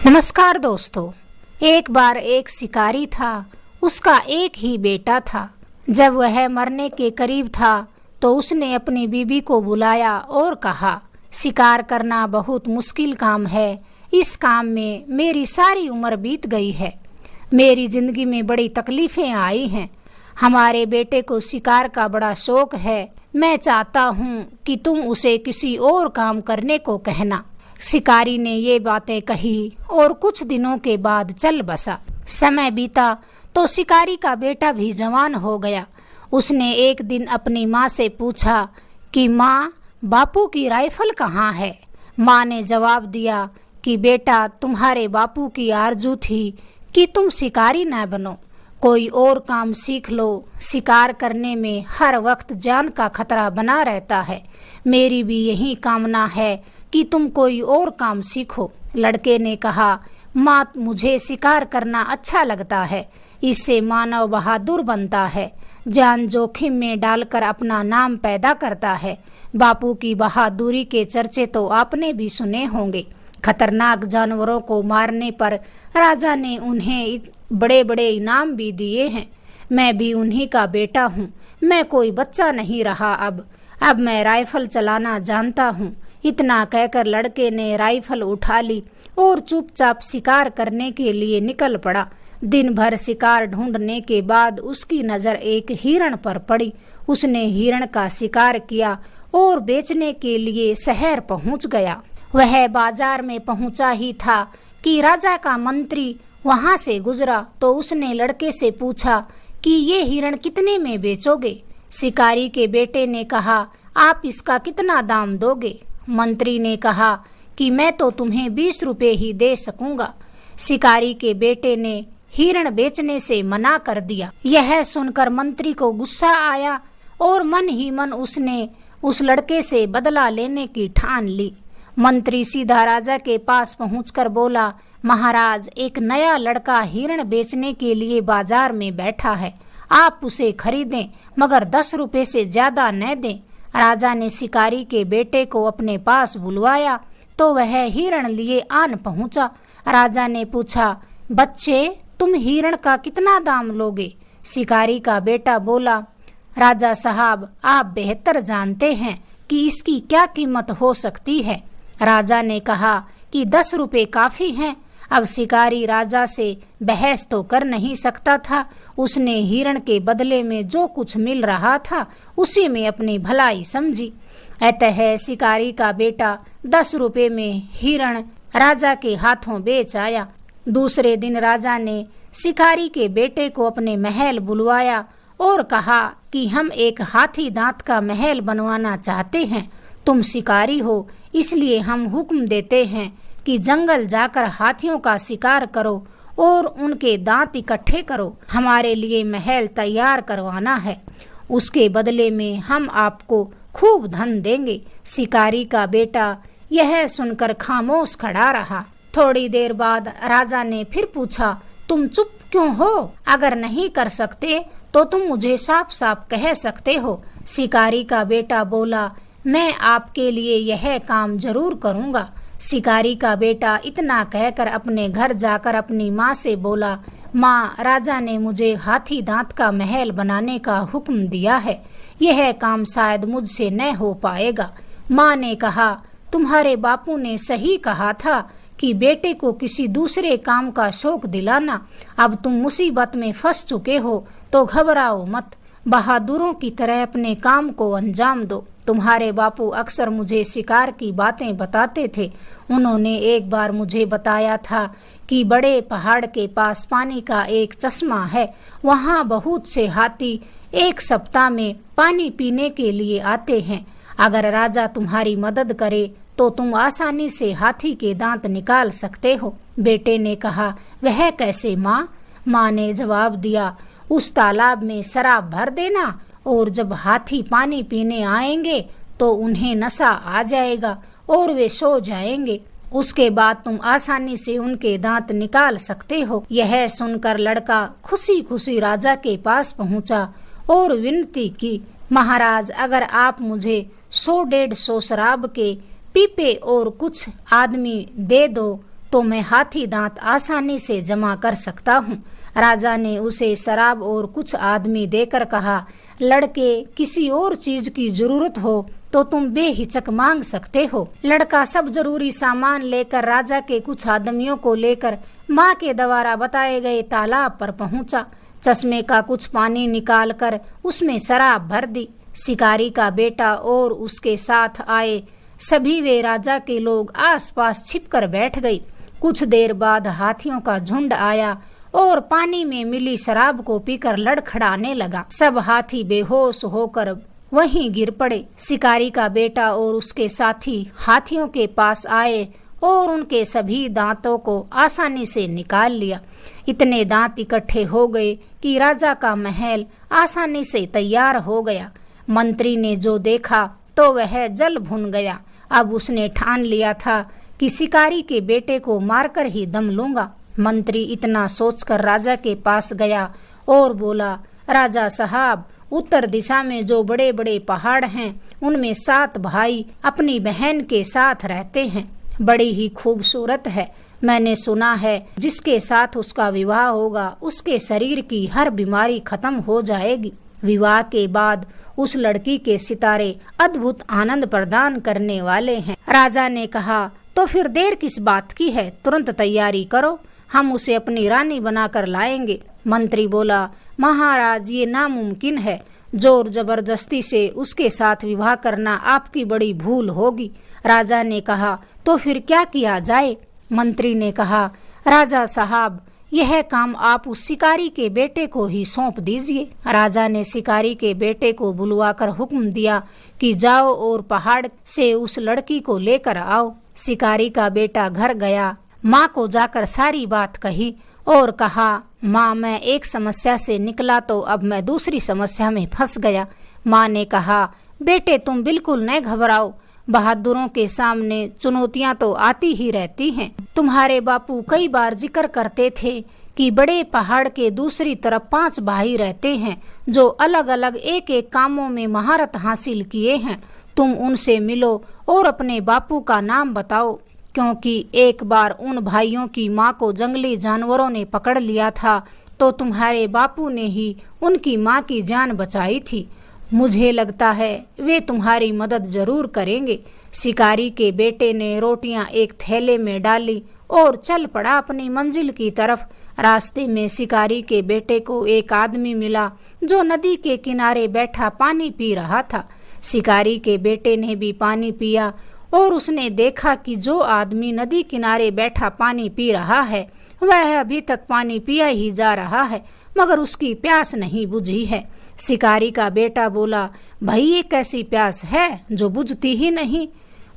नमस्कार दोस्तों। एक बार एक शिकारी था। उसका एक ही बेटा था। जब वह मरने के करीब था तो उसने अपनी बीवी को बुलाया और कहा, शिकार करना बहुत मुश्किल काम है। इस काम में मेरी सारी उम्र बीत गई है। मेरी जिंदगी में बड़ी तकलीफें आई हैं। हमारे बेटे को शिकार का बड़ा शौक है। मैं चाहता हूँ कि तुम उसे किसी और काम करने को कहना। शिकारी ने ये बातें कही और कुछ दिनों के बाद चल बसा। समय बीता तो शिकारी का बेटा भी जवान हो गया। उसने एक दिन अपनी माँ से पूछा कि माँ, बापू की राइफल कहाँ है। माँ ने जवाब दिया कि बेटा, तुम्हारे बापू की आरजू थी कि तुम शिकारी न बनो, कोई और काम सीख लो। शिकार करने में हर वक्त जान का खतरा बना रहता है। मेरी भी यही कामना है कि तुम कोई और काम सीखो। लड़के ने कहा, माँ, मुझे शिकार करना अच्छा लगता है। इससे मानव बहादुर बनता है, जान जोखिम में डालकर अपना नाम पैदा करता है। बापू की बहादुरी के चर्चे तो आपने भी सुने होंगे। खतरनाक जानवरों को मारने पर राजा ने उन्हें बड़े बड़े इनाम भी दिए हैं। मैं भी उन्हीं का बेटा हूँ। मैं कोई बच्चा नहीं रहा। अब मैं राइफल चलाना जानता हूँ। इतना कहकर लड़के ने राइफल उठा ली और चुपचाप शिकार करने के लिए निकल पड़ा। दिन भर शिकार ढूंढने के बाद उसकी नज़र एक हिरण पर पड़ी। उसने हिरण का शिकार किया और बेचने के लिए शहर पहुंच गया। वह बाजार में पहुंचा ही था कि राजा का मंत्री वहां से गुजरा तो उसने लड़के से पूछा कि ये हिरण कितने में बेचोगे। शिकारी के बेटे ने कहा, आप इसका कितना दाम दोगे। मंत्री ने कहा कि मैं तो तुम्हें 20 रुपए ही दे सकूंगा। शिकारी के बेटे ने हिरण बेचने से मना कर दिया। यह सुनकर मंत्री को गुस्सा आया और मन ही मन उसने उस लड़के से बदला लेने की ठान ली। मंत्री सीधा राजा के पास पहुंचकर बोला, महाराज, एक नया लड़का हिरण बेचने के लिए बाजार में बैठा है। आप उसे खरीदें, मगर 10 रुपए से ज्यादा न दें। राजा ने शिकारी के बेटे को अपने पास बुलवाया तो वह हिरण लिए आन पहुंचा। राजा ने पूछा, बच्चे, तुम हिरण का कितना दाम लोगे। शिकारी का बेटा बोला, राजा साहब, आप बेहतर जानते हैं कि इसकी क्या कीमत हो सकती है। राजा ने कहा कि 10 रुपए काफी हैं। अब शिकारी राजा से बहस तो कर नहीं सकता था। उसने हिरण के बदले में जो कुछ मिल रहा था उसी में अपनी भलाई समझी। अतः शिकारी का बेटा 10 रुपए में हिरण राजा के हाथों बेच आया। दूसरे दिन राजा ने शिकारी के बेटे को अपने महल बुलवाया और कहा कि हम एक हाथी दांत का महल बनवाना चाहते हैं। तुम शिकारी हो, इसलिए हम हुक्म देते हैं कि जंगल जाकर हाथियों का शिकार करो और उनके दांत इकट्ठे करो। हमारे लिए महल तैयार करवाना है। उसके बदले में हम आपको खूब धन देंगे। शिकारी का बेटा यह सुनकर खामोश खड़ा रहा। थोड़ी देर बाद राजा ने फिर पूछा, तुम चुप क्यों हो? अगर नहीं कर सकते तो तुम मुझे साफ साफ कह सकते हो। शिकारी का बेटा बोला, मैं आपके लिए यह काम जरूर करूँगा। शिकारी का बेटा इतना कहकर अपने घर जाकर अपनी माँ से बोला, माँ, राजा ने मुझे हाथी दांत का महल बनाने का हुक्म दिया है। यह काम शायद मुझसे न हो पाएगा। माँ ने कहा, तुम्हारे बापू ने सही कहा था कि बेटे को किसी दूसरे काम का शौक दिलाना। अब तुम मुसीबत में फंस चुके हो तो घबराओ मत। बहादुरों की तरह अपने काम को अंजाम दो। तुम्हारे बापू अक्सर मुझे शिकार की बातें बताते थे। उन्होंने एक बार मुझे बताया था कि बड़े पहाड़ के पास पानी का एक चश्मा है। वहाँ बहुत से हाथी एक सप्ताह में पानी पीने के लिए आते हैं। अगर राजा तुम्हारी मदद करे तो तुम आसानी से हाथी के दांत निकाल सकते हो। बेटे ने कहा, वह कैसे माँ? माँ ने जवाब दिया, उस तालाब में शराब भर देना और जब हाथी पानी पीने आएंगे तो उन्हें नशा आ जाएगा और वे सो जाएंगे। उसके बाद तुम आसानी से उनके दांत निकाल सकते हो। यह सुनकर लड़का खुशी खुशी राजा के पास पहुंचा और विनती की, महाराज, अगर आप मुझे 100-150 शराब के पीपे और कुछ आदमी दे दो तो मैं हाथी दांत आसानी से जमा कर सकता हूँ। राजा ने उसे शराब और कुछ आदमी देकर कहा, लड़के, किसी और चीज की जरूरत हो तो तुम बेहिचक मांग सकते हो। लड़का सब जरूरी सामान लेकर राजा के कुछ आदमियों को लेकर माँ के द्वारा बताए गए तालाब पर पहुंचा। चश्मे का कुछ पानी निकाल कर उसमें शराब भर दी। शिकारी का बेटा और उसके साथ आए सभी वे राजा के लोग आसपास छिपकर बैठ गए। कुछ देर बाद हाथियों का झुंड आया और पानी में मिली शराब को पीकर लड़खड़ाने लगा। सब हाथी बेहोश होकर वहीं गिर पड़े। शिकारी का बेटा और उसके साथी हाथियों के पास आए और उनके सभी दांतों को आसानी से निकाल लिया। इतने दांत इकट्ठे हो गए कि राजा का महल आसानी से तैयार हो गया। मंत्री ने जो देखा तो वह जल भुन गया। अब उसने ठान लिया था कि शिकारी के बेटे को मारकर ही दम लूंगा। मंत्री इतना सोचकर राजा के पास गया और बोला, राजा साहब, उत्तर दिशा में जो बड़े बड़े पहाड़ हैं उनमें 7 भाई अपनी बहन के साथ रहते हैं। बड़ी ही खूबसूरत है। मैंने सुना है जिसके साथ उसका विवाह होगा उसके शरीर की हर बीमारी खत्म हो जाएगी। विवाह के बाद उस लड़की के सितारे अद्भुत आनंद प्रदान करने वाले हैं। राजा ने कहा, तो फिर देर किस बात की है, तुरंत तैयारी करो, हम उसे अपनी रानी बनाकर लाएंगे। मंत्री बोला, महाराज, ये नामुमकिन है। जोर जबरदस्ती से उसके साथ विवाह करना आपकी बड़ी भूल होगी। राजा ने कहा, तो फिर क्या किया जाए? मंत्री ने कहा, राजा साहब, यह काम आप उस शिकारी के बेटे को ही सौंप दीजिए। राजा ने शिकारी के बेटे को बुलवाकर हुक्म दिया कि जाओ और पहाड़ से उस लड़की को लेकर आओ। शिकारी का बेटा घर गया, माँ को जाकर सारी बात कही और कहा, माँ, मैं एक समस्या से निकला तो अब मैं दूसरी समस्या में फंस गया। माँ ने कहा, बेटे, तुम बिल्कुल न घबराओ, बहादुरों के सामने चुनौतियां तो आती ही रहती हैं। तुम्हारे बापू कई बार जिक्र करते थे कि बड़े पहाड़ के दूसरी तरफ 5 भाई रहते हैं जो अलग अलग एक एक कामों में महारत हासिल किए हैं। तुम उनसे मिलो और अपने बापू का नाम बताओ, क्योंकि एक बार उन भाइयों की माँ को जंगली जानवरों ने पकड़ लिया था तो तुम्हारे बापू ने ही उनकी माँ की जान बचाई थी। मुझे लगता है वे तुम्हारी मदद जरूर करेंगे। शिकारी के बेटे ने रोटियां एक थैले में डाली और चल पड़ा अपनी मंजिल की तरफ। रास्ते में शिकारी के बेटे को एक आदमी मिला जो नदी के किनारे बैठा पानी पी रहा था। शिकारी के बेटे ने भी पानी पिया और उसने देखा कि जो आदमी नदी किनारे बैठा पानी पी रहा है वह अभी तक पानी पिया ही जा रहा है, मगर उसकी प्यास नहीं बुझी है। शिकारी का बेटा बोला, भाई, ये कैसी प्यास है जो बुझती ही नहीं?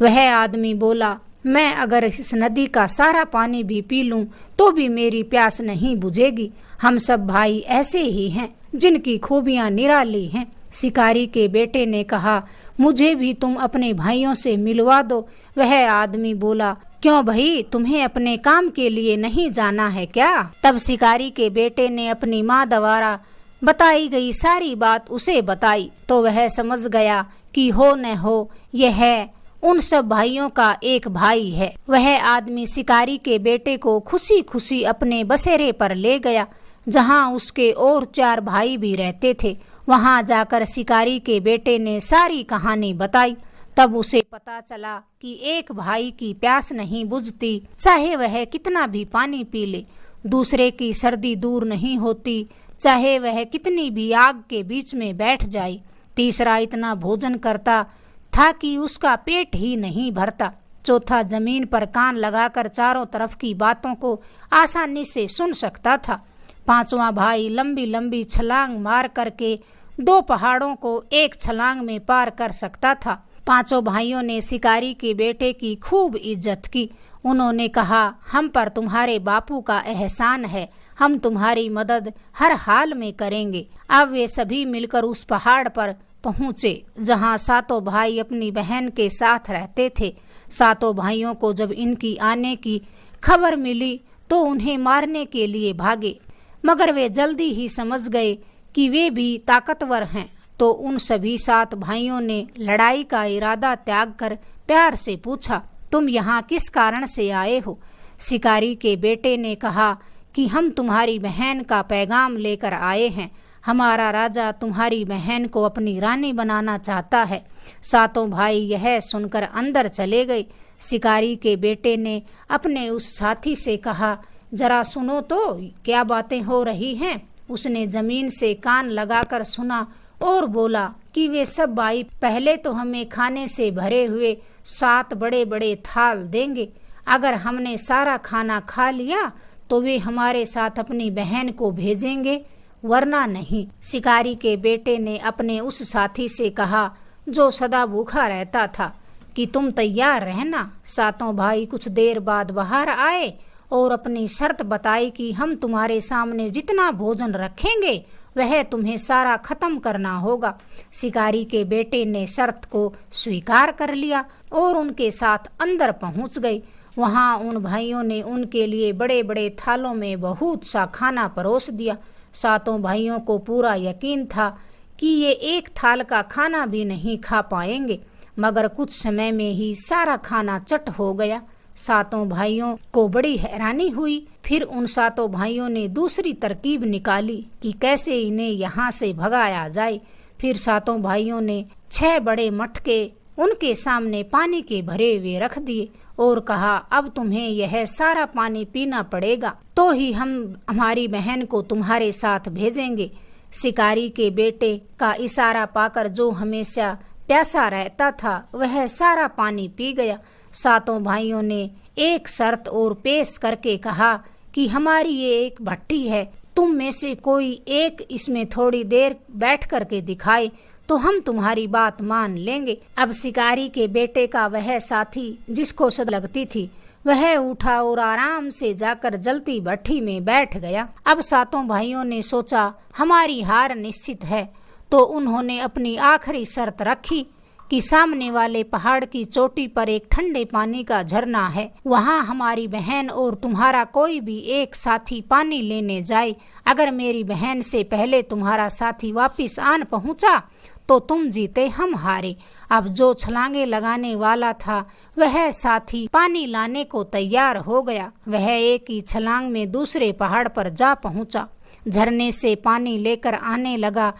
वह आदमी बोला, मैं अगर इस नदी का सारा पानी भी पी लूं तो भी मेरी प्यास नहीं बुझेगी। हम सब भाई ऐसे ही हैं जिनकी खूबियां निराली हैं। शिकारी के बेटे ने कहा, मुझे भी तुम अपने भाइयों से मिलवा दो। वह आदमी बोला, क्यों भाई, तुम्हें अपने काम के लिए नहीं जाना है क्या? तब शिकारी के बेटे ने अपनी माँ द्वारा बताई गई सारी बात उसे बताई तो वह समझ गया कि हो न हो यह उन सब भाइयों का एक भाई है। वह आदमी शिकारी के बेटे को खुशी खुशी अपने बसेरे पर ले गया जहाँ उसके और 4 भाई भी रहते थे। वहां जाकर शिकारी के बेटे ने सारी कहानी बताई। तब उसे पता चला कि एक भाई की प्यास नहीं बुझती, चाहे वह कितना भी पानी पी ले। दूसरे की सर्दी दूर नहीं होती, चाहे वह कितनी भी आग के बीच में बैठ जाए। तीसरा इतना भोजन करता था कि उसका पेट ही नहीं भरता। चौथा जमीन पर कान लगाकर चारों तरफ की बातों को आसानी से सुन सकता था। 5वां भाई लंबी लंबी छलांग मार करके 2 पहाड़ों को एक छलांग में पार कर सकता था। 5 भाइयों ने शिकारी के बेटे की खूब इज्जत की। उन्होंने कहा, हम पर तुम्हारे बापू का एहसान है, हम तुम्हारी मदद हर हाल में करेंगे। अब वे सभी मिलकर उस पहाड़ पर पहुँचे जहाँ 7 भाई अपनी बहन के साथ रहते थे। 7 भाइयों को जब इनकी आने की खबर मिली तो उन्हें मारने के लिए भागे, मगर वे जल्दी ही समझ गए कि वे भी ताकतवर हैं। तो उन सभी 7 भाइयों ने लड़ाई का इरादा त्याग कर प्यार से पूछा, तुम यहाँ किस कारण से आए हो? शिकारी के बेटे ने कहा कि हम तुम्हारी बहन का पैगाम लेकर आए हैं। हमारा राजा तुम्हारी बहन को अपनी रानी बनाना चाहता है। सातों भाई यह सुनकर अंदर चले गए। शिकारी के बेटे ने अपने उस साथी से कहा, जरा सुनो तो क्या बातें हो रही हैं। उसने जमीन से कान लगाकर सुना और बोला कि वे सब भाई पहले तो हमें खाने से भरे हुए 7 बड़े बड़े थाल देंगे। अगर हमने सारा खाना खा लिया तो वे हमारे साथ अपनी बहन को भेजेंगे, वरना नहीं। शिकारी के बेटे ने अपने उस साथी से कहा जो सदा भूखा रहता था कि तुम तैयार रहना। सातों भाई कुछ देर बाद बाहर आए और अपनी शर्त बताई कि हम तुम्हारे सामने जितना भोजन रखेंगे वह तुम्हें सारा खत्म करना होगा। शिकारी के बेटे ने शर्त को स्वीकार कर लिया और उनके साथ अंदर पहुंच गए। वहां उन भाइयों ने उनके लिए बड़े बड़े थालों में बहुत सा खाना परोस दिया। सातों भाइयों को पूरा यकीन था कि ये एक थाल का खाना भी नहीं खा पाएंगे, मगर कुछ समय में ही सारा खाना चट हो गया। सातों भाइयों को बड़ी हैरानी हुई। फिर उन सातों भाइयों ने दूसरी तरकीब निकाली कि कैसे इन्हें यहाँ से भगाया जाए। फिर सातों भाइयों ने 6 बड़े मटके उनके सामने पानी के भरे हुए रख दिए और कहा, अब तुम्हें यह सारा पानी पीना पड़ेगा तो ही हम हमारी बहन को तुम्हारे साथ भेजेंगे। शिकारी के बेटे का इशारा पाकर जो हमेशा प्यासा रहता था वह सारा पानी पी गया। सातों भाइयों ने एक शर्त और पेश करके कहा कि हमारी ये एक भट्टी है, तुम में से कोई एक इसमें थोड़ी देर बैठ करके दिखाए तो हम तुम्हारी बात मान लेंगे। अब शिकारी के बेटे का वह साथी जिसको सद लगती थी वह उठा और आराम से जाकर जलती भट्टी में बैठ गया। अब सातों भाइयों ने सोचा हमारी हार निश्चित है, तो उन्होंने अपनी आखिरी शर्त रखी कि सामने वाले पहाड़ की चोटी पर एक ठंडे पानी का झरना है, वहां हमारी बहन और तुम्हारा कोई भी एक साथी पानी लेने जाए। अगर मेरी बहन से पहले तुम्हारा साथी वापिस आन पहुंचा तो तुम जीते, हम हारे। अब जो छलांगे लगाने वाला था वह साथी पानी लाने को तैयार हो गया। वह एक ही छलांग में दूसरे पहाड़ पर जा पहुंचा। झरने से पानी लेकर आने लगा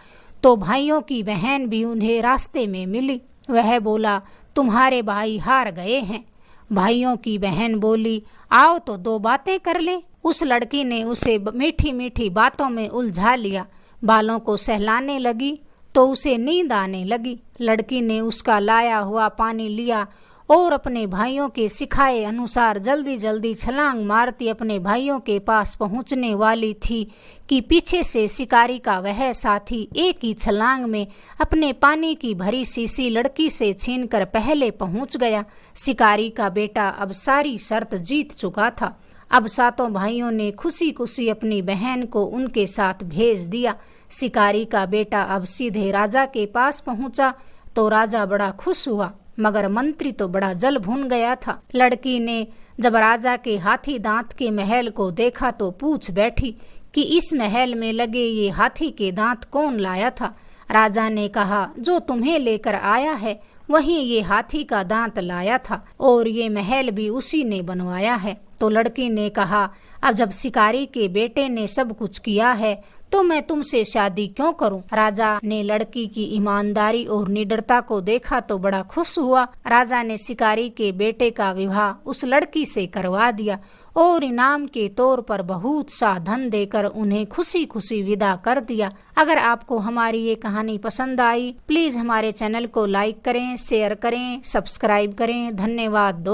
तो भाइयों की बहन भी उन्हें रास्ते में मिली। वह बोला, तुम्हारे भाई हार गए हैं। भाइयों की बहन बोली, आओ तो 2 बातें कर ले। उस लड़की ने उसे मीठी मीठी बातों में उलझा लिया। बालों को सहलाने लगी तो उसे नींद आने लगी। लड़की ने उसका लाया हुआ पानी लिया और अपने भाइयों के सिखाए अनुसार जल्दी जल्दी छलांग मारती अपने भाइयों के पास पहुंचने वाली थी कि पीछे से शिकारी का वह साथी एक ही छलांग में अपने पानी की भरी शीशी लड़की से छीनकर पहले पहुंच गया। शिकारी का बेटा अब सारी शर्त जीत चुका था। अब सातों भाइयों ने खुशी खुशी अपनी बहन को उनके साथ भेज दिया। शिकारी का बेटा अब सीधे राजा के पास पहुंचा तो राजा बड़ा खुश हुआ, मगर मंत्री तो बड़ा जल भुन गया था। लड़की ने जब राजा के हाथी दांत के महल को देखा तो पूछ बैठी कि इस महल में लगे ये हाथी के दांत कौन लाया था। राजा ने कहा, जो तुम्हें लेकर आया है वही ये हाथी का दांत लाया था और ये महल भी उसी ने बनवाया है। तो लड़की ने कहा, अब जब शिकारी के बेटे ने सब कुछ किया है तो मैं तुमसे शादी क्यों करूं। राजा ने लड़की की ईमानदारी और निडरता को देखा तो बड़ा खुश हुआ। राजा ने शिकारी के बेटे का विवाह उस लड़की से करवा दिया और इनाम के तौर पर बहुत सा धन देकर उन्हें खुशी खुशी विदा कर दिया। अगर आपको हमारी ये कहानी पसंद आई, प्लीज हमारे चैनल को लाइक करें, शेयर करें, सब्सक्राइब करें। धन्यवाद दोस्तों।